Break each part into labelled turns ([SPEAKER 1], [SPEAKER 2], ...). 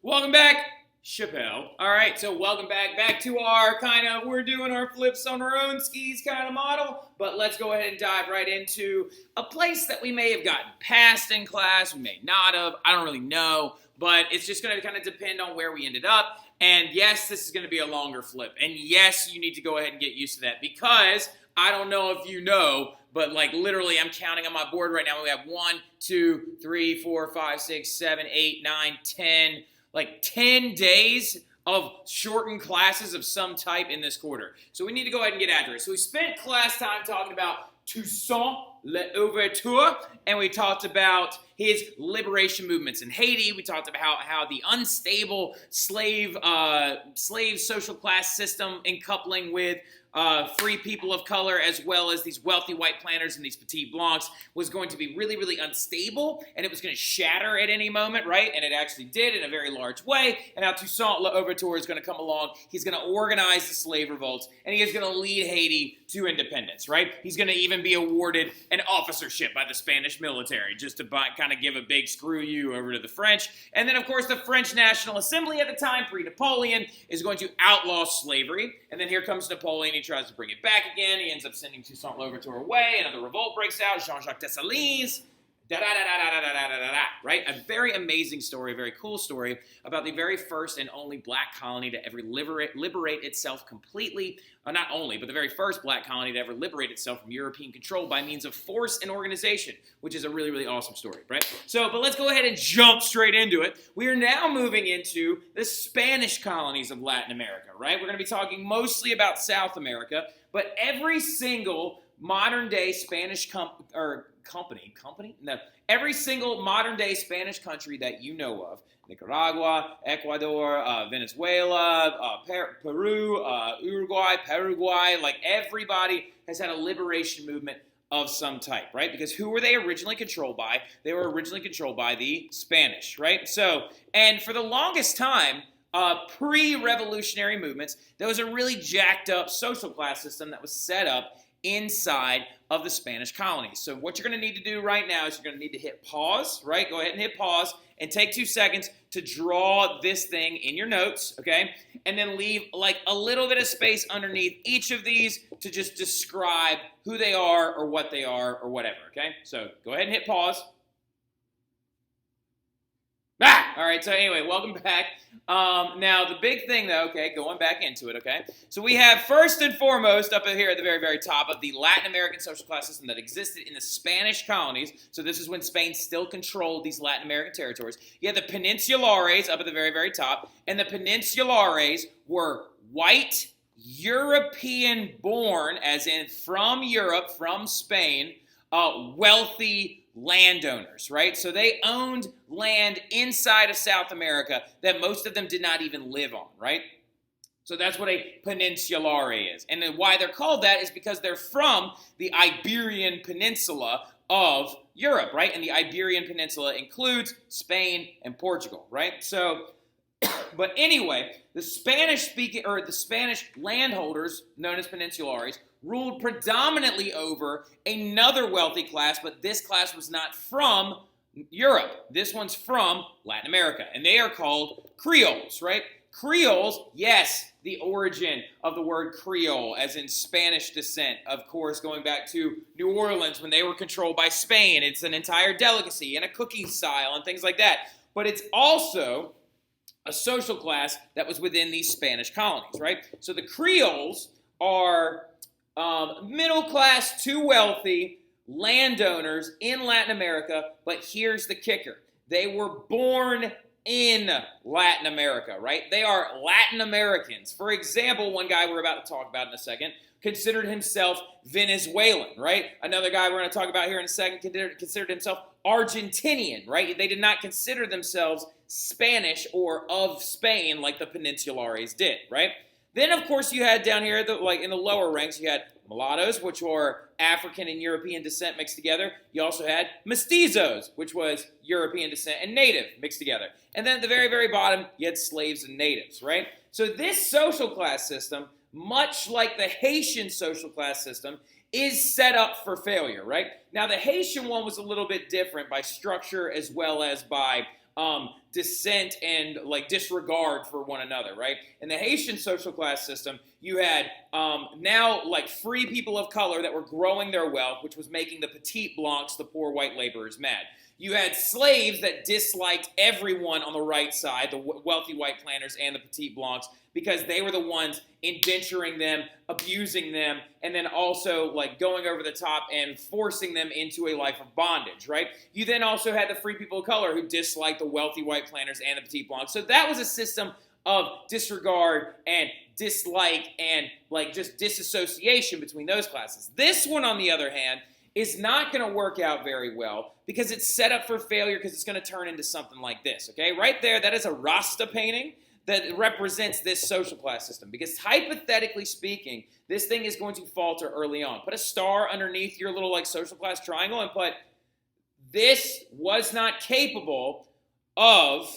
[SPEAKER 1] Welcome back, Chappelle. All right, so welcome back to our we're doing our flips on our own skis kind of model, but let's go ahead and dive right into a place that we may have gotten past in class, we may not have, I don't really know, but it's just going to kind of depend on where we ended up. And yes, this is going to be a longer flip, and yes, you need to go ahead and get used to that, because I don't know if you know, but like literally I'm counting on my board right now. We have 1, 2, 3, 4, 5, 6, 7, 8, 9, 10, like 10 days of shortened classes of some type in this quarter. So we need to go ahead and get after it. So we spent class time talking about Toussaint L'Ouverture, and we talked about his liberation movements in Haiti. We talked about how the unstable slave social class system in coupling with free people of color, as well as these wealthy white planters and these petite blancs, was going to be really, really unstable, and it was going to shatter at any moment, right? And it actually did in a very large way. And now Toussaint L'Ouverture is going to come along. He's going to organize the slave revolts, and he is going to lead Haiti to independence, right? He's going to even be awarded an officership by the Spanish military, just to kind of give a big screw you over to the French. And then, of course, the French National Assembly at the time, pre-Napoleon, is going to outlaw slavery. And then here comes Napoleon. He tries to bring it back again. He ends up sending Toussaint L'Ouverture away. Another revolt breaks out. Jean-Jacques Dessalines. Right? A very amazing story, a very cool story about the very first and only black colony to ever liberate itself completely. Not only, but the very first black colony to ever liberate itself from European control by means of force and organization, which is a really, really awesome story, right? So, but let's go ahead and jump straight into it. We are now moving into the Spanish colonies of Latin America, right? We're going to be talking mostly about South America, but every single modern-day Spanish every single modern-day Spanish country that you know of, Nicaragua, Ecuador, Venezuela, Peru, Uruguay, Paraguay, like everybody has had a liberation movement of some type, right? Because who were they originally controlled by? They were originally controlled by the Spanish, right? So, and for the longest time, pre-revolutionary movements, there was a really jacked up social class system that was set up inside of the Spanish colonies. So what you're going to need to do right now is you're going to need to hit pause, right? Go ahead and hit pause and take 2 seconds to draw this thing in your notes, okay? And then leave like a little bit of space underneath each of these to just describe who they are or what they are or whatever, okay? So go ahead and hit pause. All right, so anyway, welcome back. Now, the big thing, though, okay, going back into it, okay? So we have, first and foremost, up here at the very, very top of the Latin American social class system that existed in the Spanish colonies. So this is when Spain still controlled these Latin American territories. You had the Peninsulares up at the very, very top, and the Peninsulares were white, European-born, as in from Europe, from Spain, wealthy landowners, right? So they owned land inside of South America that most of them did not even live on, right? So that's what a peninsulare is. And then why they're called that is because they're from the Iberian Peninsula of Europe, right? And the Iberian Peninsula includes Spain and Portugal, right? So, but anyway, the Spanish landholders, known as peninsulares, ruled predominantly over another wealthy class, but this class was not from Europe. This one's from Latin America, and they are called Creoles, right? Creoles, yes, the origin of the word Creole, as in Spanish descent, of course, going back to New Orleans when they were controlled by Spain. It's an entire delicacy and a cooking style and things like that. But it's also a social class that was within these Spanish colonies, right? So the Creoles are middle class to wealthy landowners in Latin America, but here's the kicker. They were born in Latin America, right? They are Latin Americans. For example, one guy we're about to talk about in a second considered himself Venezuelan, right? Another guy we're going to talk about here in a second considered himself Argentinian, right? They did not consider themselves Spanish or of Spain like the Peninsulares did, right? Then, of course, you had down here, like in the lower ranks, you had mulattoes, which were African and European descent mixed together. You also had mestizos, which was European descent and native mixed together. And then at the very, very bottom, you had slaves and natives, right? So this social class system, much like the Haitian social class system, is set up for failure, right? Now, the Haitian one was a little bit different by structure as well as by dissent and like disregard for one another, right? In the Haitian social class system, you had now like free people of color that were growing their wealth, which was making the petite blancs, the poor white laborers, mad. You had slaves that disliked everyone on the right side, the wealthy white planters and the petite blancs, because they were the ones indenturing them, abusing them, and then also like going over the top and forcing them into a life of bondage, right? You then also had the free people of color who disliked the wealthy white planters and the petite blancs. So that was a system of disregard and dislike and like just disassociation between those classes. This one, on the other hand, is not going to work out very well because it's set up for failure because it's going to turn into something like this, okay? Right there, that is a Rasta painting that represents this social class system because hypothetically speaking, this thing is going to falter early on. Put a star underneath your little like social class triangle and put, this was not capable of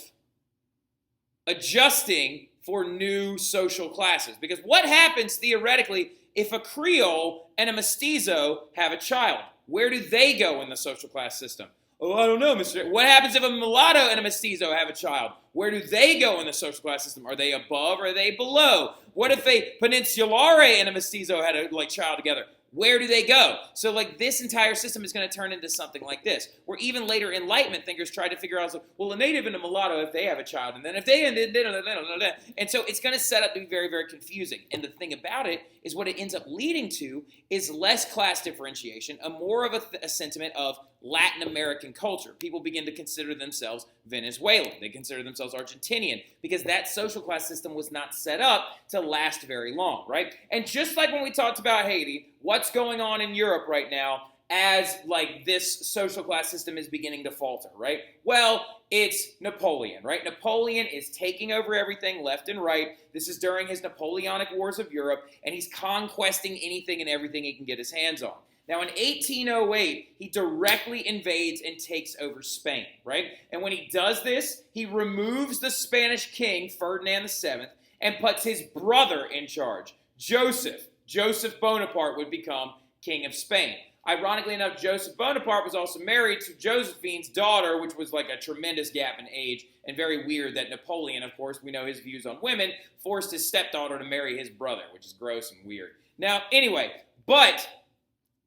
[SPEAKER 1] adjusting for new social classes. Because what happens theoretically if a Creole and a Mestizo have a child? Where do they go in the social class system? Oh, I don't know, Mr. What happens if a mulatto and a mestizo have a child? Where do they go in the social class system? Are they above or are they below? What if a peninsulare and a mestizo had a child together? Where do they go? So like this entire system is going to turn into something like this, where even later Enlightenment thinkers tried to figure out, well, a native and a mulatto, if they have a child, and then if they, and so it's going to set up to be very, very confusing. And the thing about it is what it ends up leading to is less class differentiation, a more of a sentiment of Latin American culture. People begin to consider themselves Venezuelan. They consider themselves Argentinian because that social class system was not set up to last very long, right? And just like when we talked about Haiti, what's going on in Europe right now as like this social class system is beginning to falter, right? Well, it's Napoleon, right? Napoleon is taking over everything left and right. This is during his Napoleonic Wars of Europe, and he's conquesting anything and everything he can get his hands on. Now, in 1808, he directly invades and takes over Spain, right? And when he does this, he removes the Spanish king, Ferdinand VII, and puts his brother in charge, Joseph. Joseph Bonaparte would become king of Spain. Ironically enough, Joseph Bonaparte was also married to Josephine's daughter, which was like a tremendous gap in age, and very weird that Napoleon, of course, we know his views on women, forced his stepdaughter to marry his brother, which is gross and weird. Now, anyway, but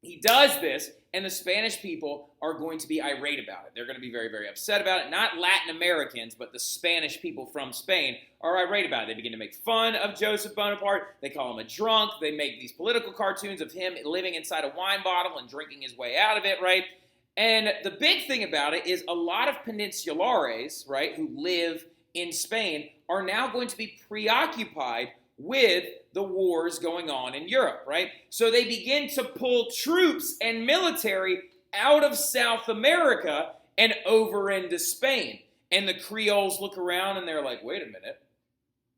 [SPEAKER 1] he does this, and the Spanish people are going to be irate about it. They're going to be very, very upset about it. Not Latin Americans, but the Spanish people from Spain are irate about it. They begin to make fun of Joseph Bonaparte. They call him a drunk. They make these political cartoons of him living inside a wine bottle and drinking his way out of it, right? And the big thing about it is a lot of peninsulares, right, who live in Spain are now going to be preoccupied with the wars going on in Europe, right? So they begin to pull troops and military out of South America and over into Spain. And the Creoles look around and they're like, wait a minute,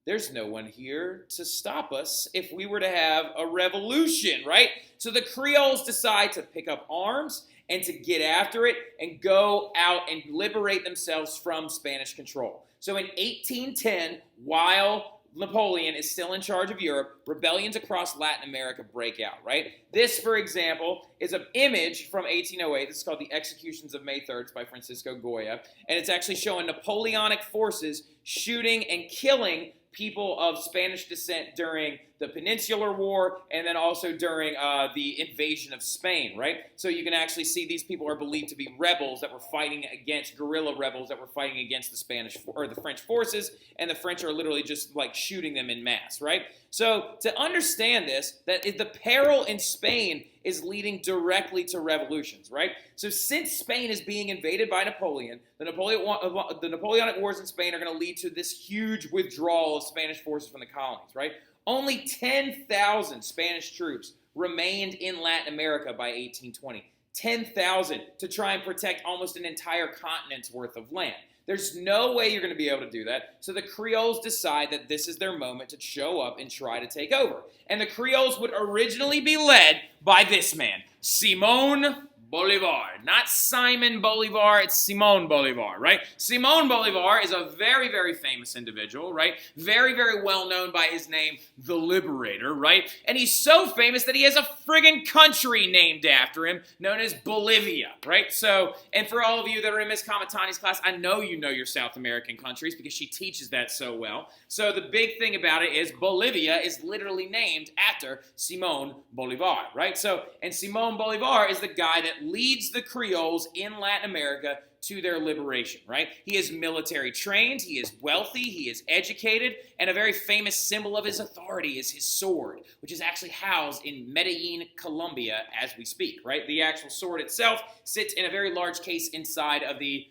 [SPEAKER 1] there's no one here to stop us if we were to have a revolution, right? So the Creoles decide to pick up arms and to get after it and go out and liberate themselves from Spanish control. So in 1810, while Napoleon is still in charge of Europe, rebellions across Latin America break out, right? This, for example, is an image from 1808. This is called The Executions of May 3rd. It's by Francisco Goya. And it's actually showing Napoleonic forces shooting and killing people of Spanish descent during the Peninsular War and then also during the invasion of Spain, right? So you can actually see these people are believed to be rebels that were fighting against guerrilla rebels that were fighting against the Spanish or the French forces, and the French are literally just like shooting them in mass, right? So to understand this, that the peril in Spain is leading directly to revolutions, right? So since Spain is being invaded by Napoleon, the Napoleonic Wars in Spain are going to lead to this huge withdrawal of Spanish forces from the colonies, right? Only 10,000 Spanish troops remained in Latin America by 1820. 10,000 to try and protect almost an entire continent's worth of land. There's no way you're going to be able to do that. So the Creoles decide that this is their moment to show up and try to take over. And the Creoles would originally be led by this man, Simone Bolivar. Not Simon Bolivar, it's Simone Bolivar, right? Simone Bolivar is a very, very famous individual, right? Very, very well known by his name, the Liberator, right? And he's so famous that he has a friggin' country named after him, known as Bolivia, right? So, and for all of you that are in Miss Kamatani's class, I know you know your South American countries because she teaches that so well. So the big thing about it is Bolivia is literally named after Simone Bolivar, right? So, and Simone Bolivar is the guy that leads the Creoles in Latin America to their liberation, right? He is military trained, he is wealthy, he is educated, and a very famous symbol of his authority is his sword, which is actually housed in Medellin, Colombia, as we speak, right? The actual sword itself sits in a very large case inside of the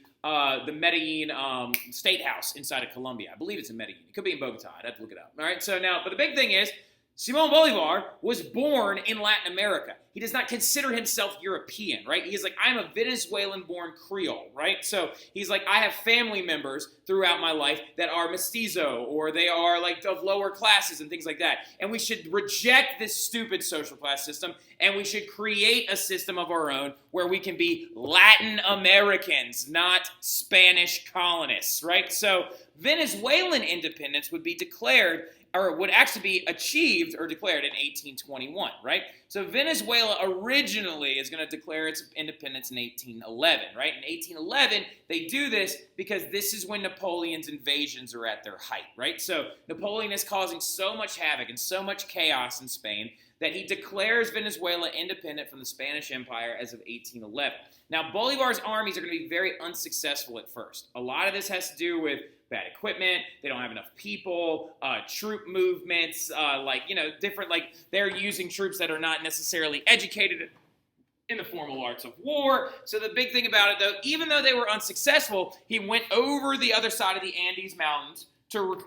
[SPEAKER 1] Medellin State House inside of Colombia. I believe it's in Medellin. It could be in Bogota. I'd have to look it up. All right, so now, but the big thing is, Simón Bolívar was born in Latin America. He does not consider himself European, right? He's like, I'm a Venezuelan-born Creole, right? So he's like, I have family members throughout my life that are mestizo, or they are like of lower classes and things like that. And we should reject this stupid social class system, and we should create a system of our own where we can be Latin Americans, not Spanish colonists, right? So Venezuelan independence would be declared, or would actually be achieved or declared in 1821, right? So Venezuela originally is going to declare its independence in 1811, right? In 1811, they do this because this is when Napoleon's invasions are at their height, right? So Napoleon is causing so much havoc and so much chaos in Spain that he declares Venezuela independent from the Spanish Empire as of 1811. Now, Bolivar's armies are going to be very unsuccessful at first. A lot of this has to do with bad equipment, they don't have enough people, troop movements, different, they're using troops that are not necessarily educated in the formal arts of war. So the big thing about it, though, even though they were unsuccessful, he went over the other side of the Andes Mountains to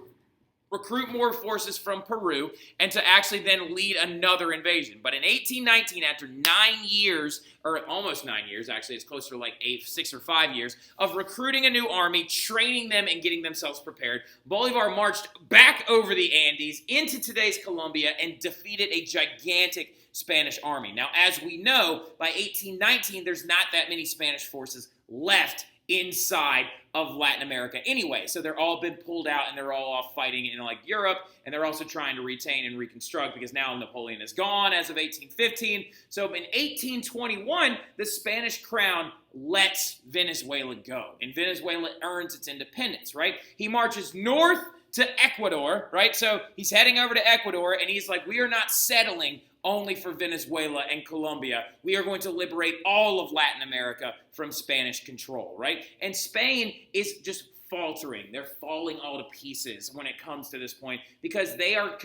[SPEAKER 1] recruit more forces from Peru, and to actually then lead another invasion. But in 1819, after 9 years, or almost 9 years, actually, it's closer to like 6 or 5 years, of recruiting a new army, training them, and getting themselves prepared, Bolivar marched back over the Andes into today's Colombia and defeated a gigantic Spanish army. Now, as we know, by 1819, there's not that many Spanish forces left inside of Latin America anyway. So they're all been pulled out and they're all off fighting in like Europe, and they're also trying to retain and reconstruct because now Napoleon is gone as of 1815. So in 1821, the Spanish crown lets Venezuela go, and Venezuela earns its independence, right? He marches north to Ecuador, right? So he's heading over to Ecuador, and he's like, we are not settling only for Venezuela and Colombia. We are going to liberate all of Latin America from Spanish control, right? And Spain is just faltering. They're falling all to pieces when it comes to this point because they are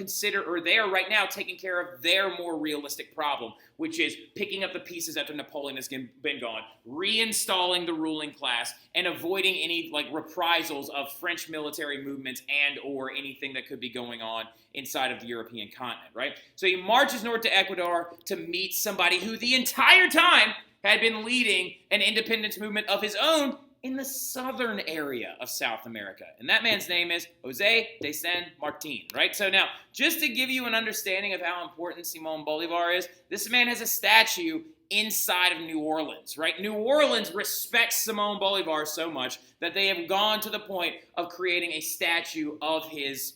[SPEAKER 1] right now taking care of their more realistic problem, which is picking up the pieces after Napoleon has been gone, reinstalling the ruling class, and avoiding any reprisals of French military movements and or anything that could be going on inside of the European continent, right? So he marches north to Ecuador to meet somebody who the entire time had been leading an independence movement of his own in the southern area of South America. And that man's name is José de San Martín, right? So now, just to give you an understanding of how important Simón Bolívar is, this man has a statue inside of New Orleans, right? New Orleans respects Simón Bolívar so much that they have gone to the point of creating a statue of his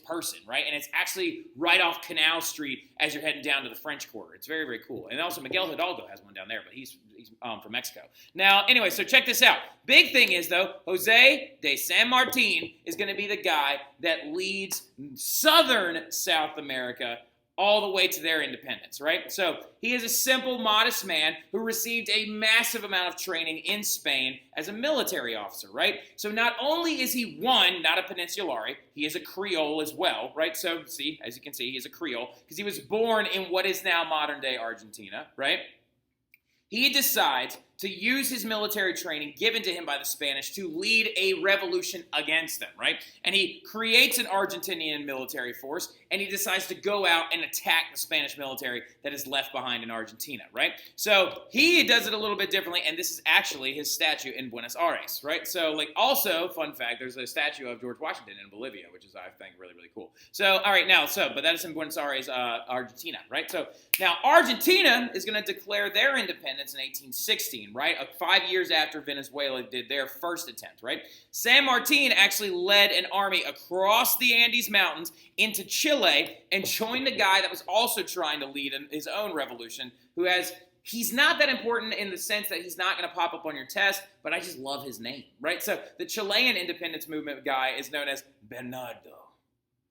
[SPEAKER 1] person, right? And it's actually right off Canal Street as you're heading down to the French Quarter. It's very, very cool. And also Miguel Hidalgo has one down there, but he's from Mexico. Now, anyway, so check this out. Big thing is, though, José de San Martín is going to be the guy that leads southern South America all the way to their independence, right? So he is a simple, modest man who received a massive amount of training in Spain as a military officer, right? So not only is he one, not a Peninsulari, he is a Creole as well, right? So see, as you can see, he is a Creole because he was born in what is now modern-day Argentina, right? He decides to use his military training given to him by the Spanish to lead a revolution against them, right? And he creates an Argentinian military force, and he decides to go out and attack the Spanish military that is left behind in Argentina, right? So he does it a little bit differently, and this is actually his statue in Buenos Aires, right? So, like, also, fun fact, there's a statue of George Washington in Bolivia, which is, I think, really, really cool. So, all right, but that is in Buenos Aires, Argentina, right? So, now Argentina is going to declare their independence in 1816, right? 5 years after Venezuela did their first attempt, right? San Martin actually led an army across the Andes Mountains into Chile and joined a guy that was also trying to lead his own revolution, he's not that important in the sense that he's not going to pop up on your test, but I just love his name, right? So the Chilean independence movement guy is known as Bernardo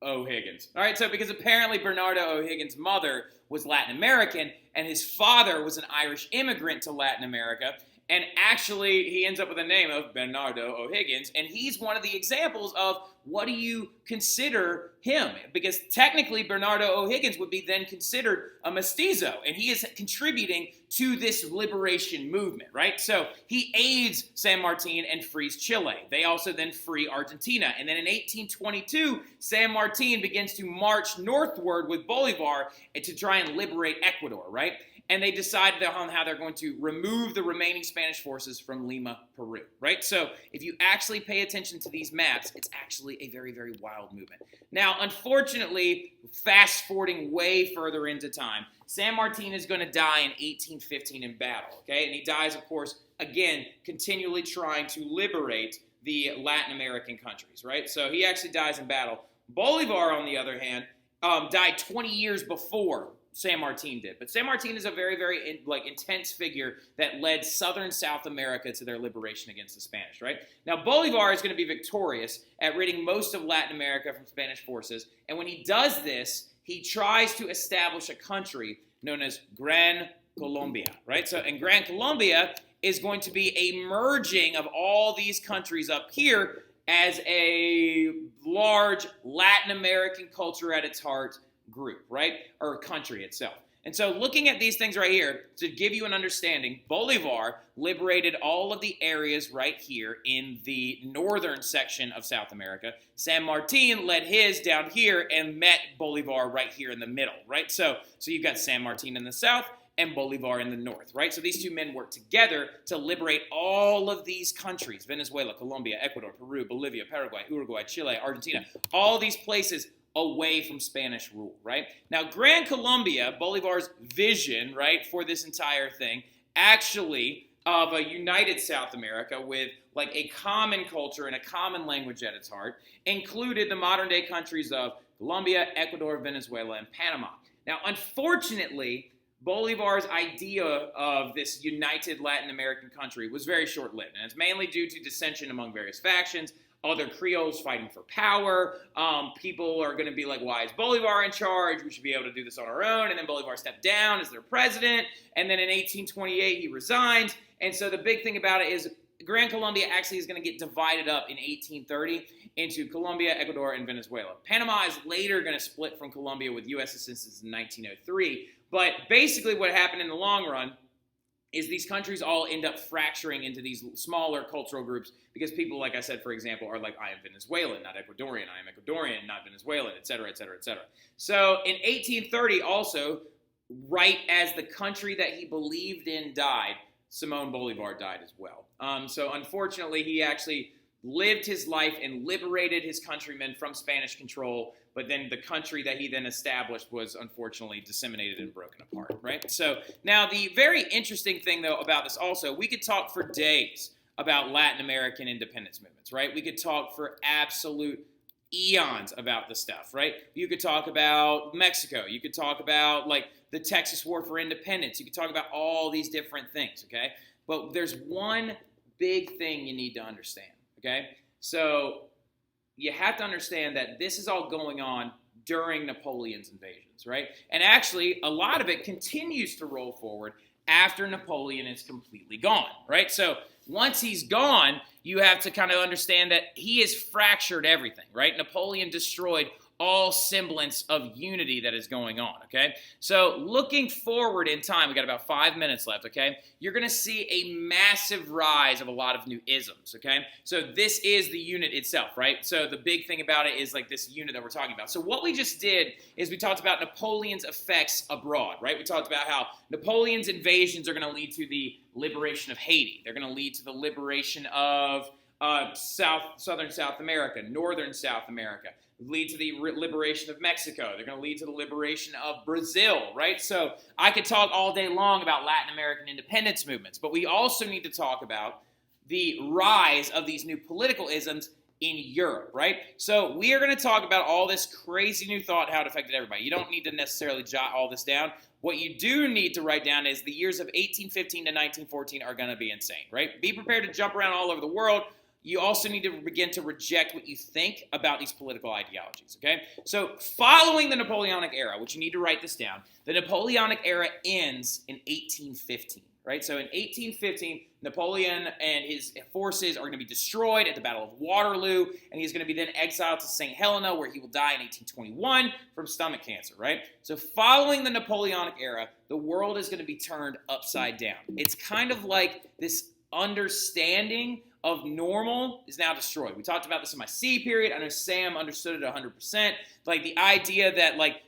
[SPEAKER 1] O'Higgins. All right, so because apparently Bernardo O'Higgins' mother was Latin American and his father was an Irish immigrant to Latin America, and actually he ends up with the name of Bernardo O'Higgins, and he's one of the examples of what do you consider him? Because technically Bernardo O'Higgins would be then considered a mestizo, and he is contributing to this liberation movement, right? So he aids San Martin and frees Chile. They also then free Argentina. And then in 1822, San Martin begins to march northward with Bolivar to try and liberate Ecuador, right? And they decided on how they're going to remove the remaining Spanish forces from Lima, Peru, right? So if you actually pay attention to these maps, it's actually a very, very wild movement. Now, unfortunately, fast-forwarding way further into time, San Martin is going to die in 1815 in battle, okay? And he dies, of course, again, continually trying to liberate the Latin American countries, right? So he actually dies in battle. Bolivar, on the other hand, died 20 years before San Martin did. But San Martin is a very, very intense figure that led southern South America to their liberation against the Spanish, right? Now, Bolivar is going to be victorious at ridding most of Latin America from Spanish forces. And when he does this, he tries to establish a country known as Gran Colombia, right? So, and Gran Colombia is going to be a merging of all these countries up here as a large Latin American culture at its heart group, right? Or country itself. And so looking at these things right here, to give you an understanding, Bolivar liberated all of the areas right here in the northern section of South America. San Martin led his down here and met Bolivar right here in the middle, right? So you've got San Martin in the south and Bolivar in the north, right? So these two men worked together to liberate all of these countries: Venezuela, Colombia, Ecuador, Peru, Bolivia, Paraguay, Uruguay, Chile, Argentina, all these places away from Spanish rule, right? Now, Gran Colombia, Bolivar's vision, right, for this entire thing, actually of a united South America with like a common culture and a common language at its heart, included the modern-day countries of Colombia, Ecuador, Venezuela, and Panama. Now, unfortunately, Bolivar's idea of this united Latin American country was very short-lived, and it's mainly due to dissension among various factions, other Creoles fighting for power. People are going to be like, why is Bolivar in charge? We should be able to do this on our own. And then Bolivar stepped down as their president. And then in 1828, he resigned. And so the big thing about it is Gran Colombia actually is going to get divided up in 1830 into Colombia, Ecuador, and Venezuela. Panama is later going to split from Colombia with U.S. assistance in 1903. But basically what happened in the long run is these countries all end up fracturing into these smaller cultural groups because people, like I said, for example, are like, I am Venezuelan, not Ecuadorian. I am Ecuadorian, not Venezuelan, et cetera, et cetera, et cetera. So in 1830 also, right as the country that he believed in died, Simone Bolivar died as well. So unfortunately, he actually lived his life and liberated his countrymen from Spanish control, but then the country that he then established was unfortunately disseminated and broken apart, right? So now the very interesting thing, though, about this also, we could talk for days about Latin American independence movements, right? We could talk for absolute eons about the stuff, right? You could talk about Mexico. You could talk about, like, the Texas War for Independence. You could talk about all these different things, okay? But there's one big thing you need to understand, okay? So you have to understand that this is all going on during Napoleon's invasions, right? And actually, a lot of it continues to roll forward after Napoleon is completely gone, right? So once he's gone, you have to kind of understand that he has fractured everything, right? Napoleon destroyed all semblance of unity that is going on, okay? So looking forward in time, we got about 5 minutes left, okay? You're going to see a massive rise of a lot of new isms, okay? So this is the unit itself, right? So the big thing about it is like this unit that we're talking about. So what we just did is we talked about Napoleon's effects abroad, right? We talked about how Napoleon's invasions are going to lead to the liberation of Haiti. They're going to lead to the liberation of southern South America, northern South America, lead to the liberation of Mexico. They're going to lead to the liberation of Brazil, right? So I could talk all day long about Latin American independence movements, but we also need to talk about the rise of these new political isms in Europe, right? So we are going to talk about all this crazy new thought, how it affected everybody. You don't need to necessarily jot all this down. What you do need to write down is the years of 1815 to 1914 are going to be insane, right? Be prepared to jump around all over the world. You also need to begin to reject what you think about these political ideologies, okay? So following the Napoleonic era, which you need to write this down, the Napoleonic era ends in 1815, right? So in 1815, Napoleon and his forces are going to be destroyed at the Battle of Waterloo, and he's going to be then exiled to St. Helena, where he will die in 1821 from stomach cancer, right? So following the Napoleonic era, the world is going to be turned upside down. It's kind of like this understanding of normal is now destroyed. We talked about this in my C period. I know Sam understood it 100%. Like the idea that like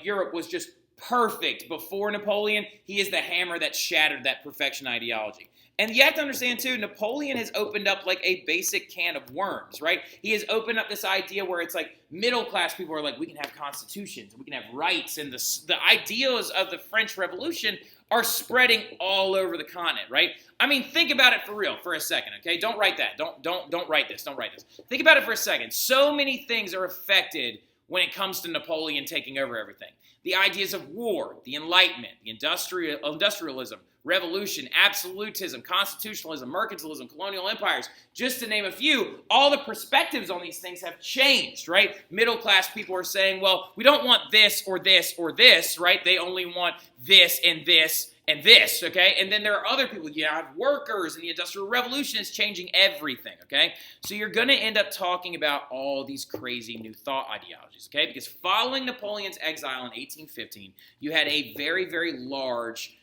[SPEAKER 1] Europe was just perfect before Napoleon, he is the hammer that shattered that perfection ideology. And you have to understand, too, Napoleon has opened up like a basic can of worms, right? He has opened up this idea where it's like middle-class people are like, we can have constitutions, we can have rights, and the ideals of the French Revolution are spreading all over the continent, right? I mean, think about it for real for a second, okay? Don't write that. Don't write this. Don't write this. Think about it for a second. So many things are affected when it comes to Napoleon taking over everything. The ideas of war, the Enlightenment, the industrialism, revolution, absolutism, constitutionalism, mercantilism, colonial empires, just to name a few, all the perspectives on these things have changed, right? Middle-class people are saying, well, we don't want this or this or this, right? They only want this and this and this, okay? And then there are other people, you have workers, and the Industrial Revolution is changing everything, okay? So you're going to end up talking about all these crazy new thought ideologies, okay? Because following Napoleon's exile in 1815, you had a very, very large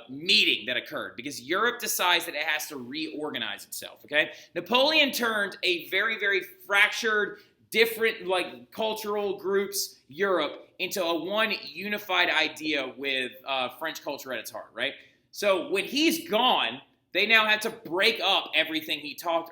[SPEAKER 1] meeting that occurred because Europe decides that it has to reorganize itself, okay? Napoleon turned a very, very fractured, different like cultural groups, Europe, into a one unified idea with French culture at its heart, right? So when he's gone, they now had to break up everything he took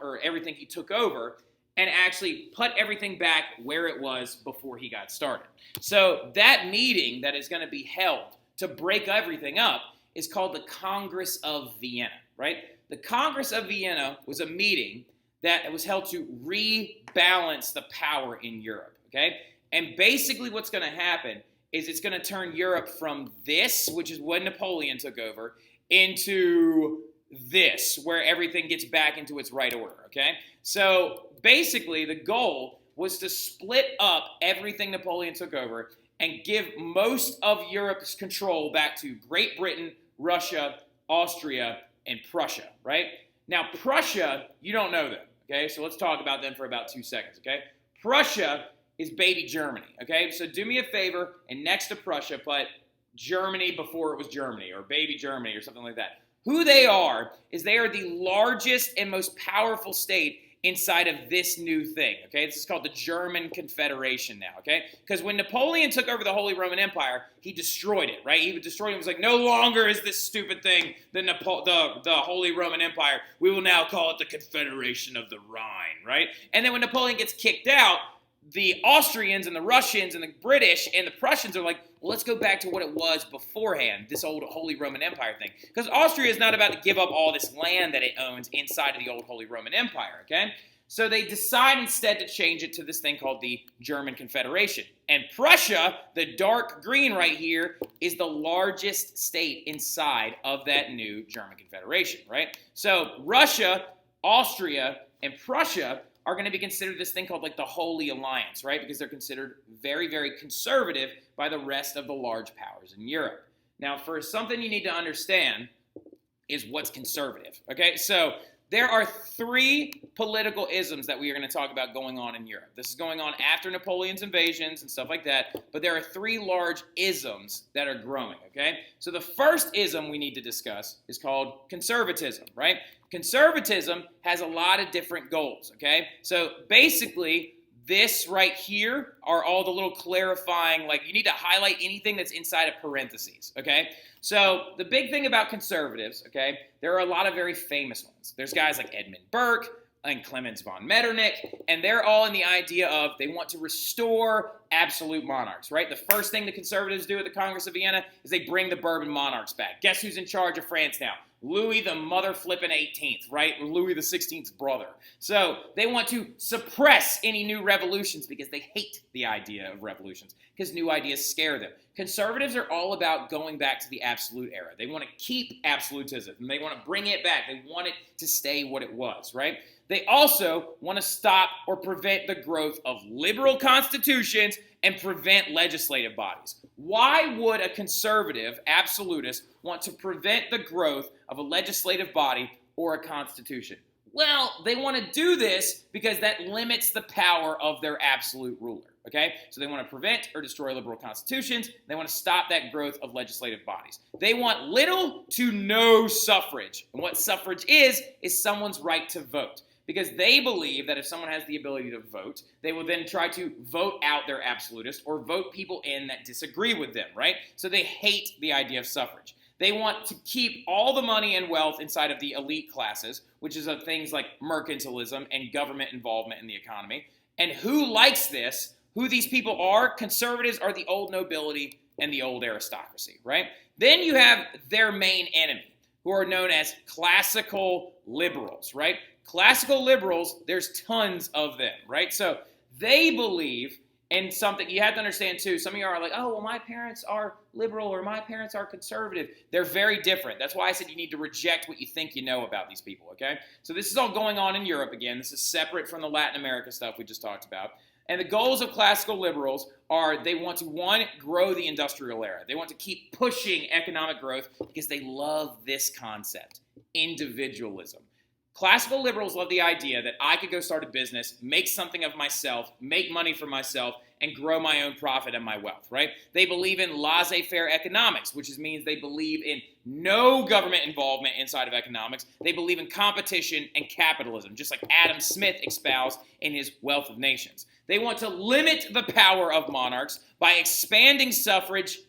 [SPEAKER 1] over and actually put everything back where it was before he got started. So that meeting that is going to be held to break everything up is called the Congress of Vienna, right? The Congress of Vienna was a meeting that was held to rebalance the power in Europe, okay? And basically what's going to happen is it's going to turn Europe from this, which is when Napoleon took over, into this, where everything gets back into its right order, okay? So basically the goal was to split up everything Napoleon took over and give most of Europe's control back to Great Britain, Russia, Austria, and Prussia, right? Now, Prussia, you don't know them, okay? So let's talk about them for about 2 seconds, okay? Prussia is baby Germany, okay? So do me a favor, and next to Prussia, put Germany before it was Germany, or baby Germany, or something like that. Who they are is they are the largest and most powerful state inside of this new thing, okay? This is called the German Confederation now, okay? Because when Napoleon took over the Holy Roman Empire, he destroyed it, right? He destroyed it. It was like, no longer is this stupid thing the Holy Roman Empire. We will now call it the Confederation of the Rhine, right? And then when Napoleon gets kicked out, the Austrians and the Russians and the British and the Prussians are like, well, let's go back to what it was beforehand, this old Holy Roman Empire thing. Because Austria is not about to give up all this land that it owns inside of the old Holy Roman Empire, okay? So they decide instead to change it to this thing called the German Confederation. And Prussia, the dark green right here, is the largest state inside of that new German Confederation, right? So Russia, Austria, and Prussia are going to be considered this thing called like the Holy Alliance, right? Because they're considered very, very conservative by the rest of the large powers in Europe. Now, for something you need to understand is what's conservative, okay? So there are three political isms that we are going to talk about going on in Europe. This is going on after Napoleon's invasions and stuff like that, but there are three large isms that are growing, okay? So the first ism we need to discuss is called conservatism, right? Conservatism has a lot of different goals, okay? So basically, this right here are all the little clarifying, like you need to highlight anything that's inside of parentheses, okay? So the big thing about conservatives, okay, there are a lot of very famous ones. There's guys like Edmund Burke and Clemens von Metternich, and they're all in the idea of they want to restore absolute monarchs, right? The first thing the conservatives do at the Congress of Vienna is they bring the Bourbon monarchs back. Guess who's in charge of France now? Louis the mother flippin' 18th, right? Louis the 16th's brother. So they want to suppress any new revolutions because they hate the idea of revolutions because new ideas scare them. Conservatives are all about going back to the absolute era. They want to keep absolutism and they want to bring it back. They want it to stay what it was, right? They also want to stop or prevent the growth of liberal constitutions and prevent legislative bodies. Why would a conservative absolutist want to prevent the growth of a legislative body or a constitution? Well, they want to do this because that limits the power of their absolute ruler, okay? So they want to prevent or destroy liberal constitutions. They want to stop that growth of legislative bodies. They want little to no suffrage. And what suffrage is someone's right to vote. Because they believe that if someone has the ability to vote, they will then try to vote out their absolutist or vote people in that disagree with them, right? So they hate the idea of suffrage. They want to keep all the money and wealth inside of the elite classes, which is of things like mercantilism and government involvement in the economy. And who likes this? Who these people are? Conservatives are the old nobility and the old aristocracy, right? Then you have their main enemy, who are known as classical liberals, right? Classical liberals, there's tons of them, right? So they believe in something. You have to understand, too, some of you are like, oh, well, my parents are liberal or my parents are conservative. They're very different. That's why I said you need to reject what you think you know about these people, okay? So this is all going on in Europe again. This is separate from the Latin America stuff we just talked about. And the goals of classical liberals are they want to, one, grow the industrial era. They want to keep pushing economic growth because they love this concept, individualism. Classical liberals love the idea that I could go start a business, make something of myself, make money for myself, and grow my own profit and my wealth, right? They believe in laissez-faire economics, which means they believe in no government involvement inside of economics. They believe in competition and capitalism, just like Adam Smith espoused in his Wealth of Nations. They want to limit the power of monarchs by expanding suffrage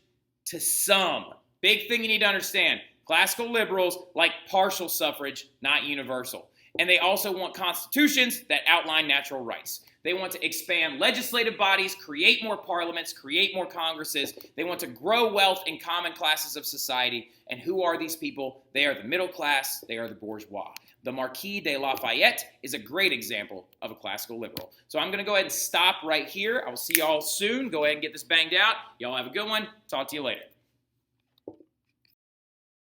[SPEAKER 1] to some. Big thing you need to understand. Classical liberals like partial suffrage, not universal. And they also want constitutions that outline natural rights. They want to expand legislative bodies, create more parliaments, create more congresses. They want to grow wealth in common classes of society. And who are these people? They are the middle class. They are the bourgeois. The Marquis de Lafayette is a great example of a classical liberal. So I'm going to go ahead and stop right here. I will see y'all soon. Go ahead and get this banged out. Y'all have a good one. Talk to you later.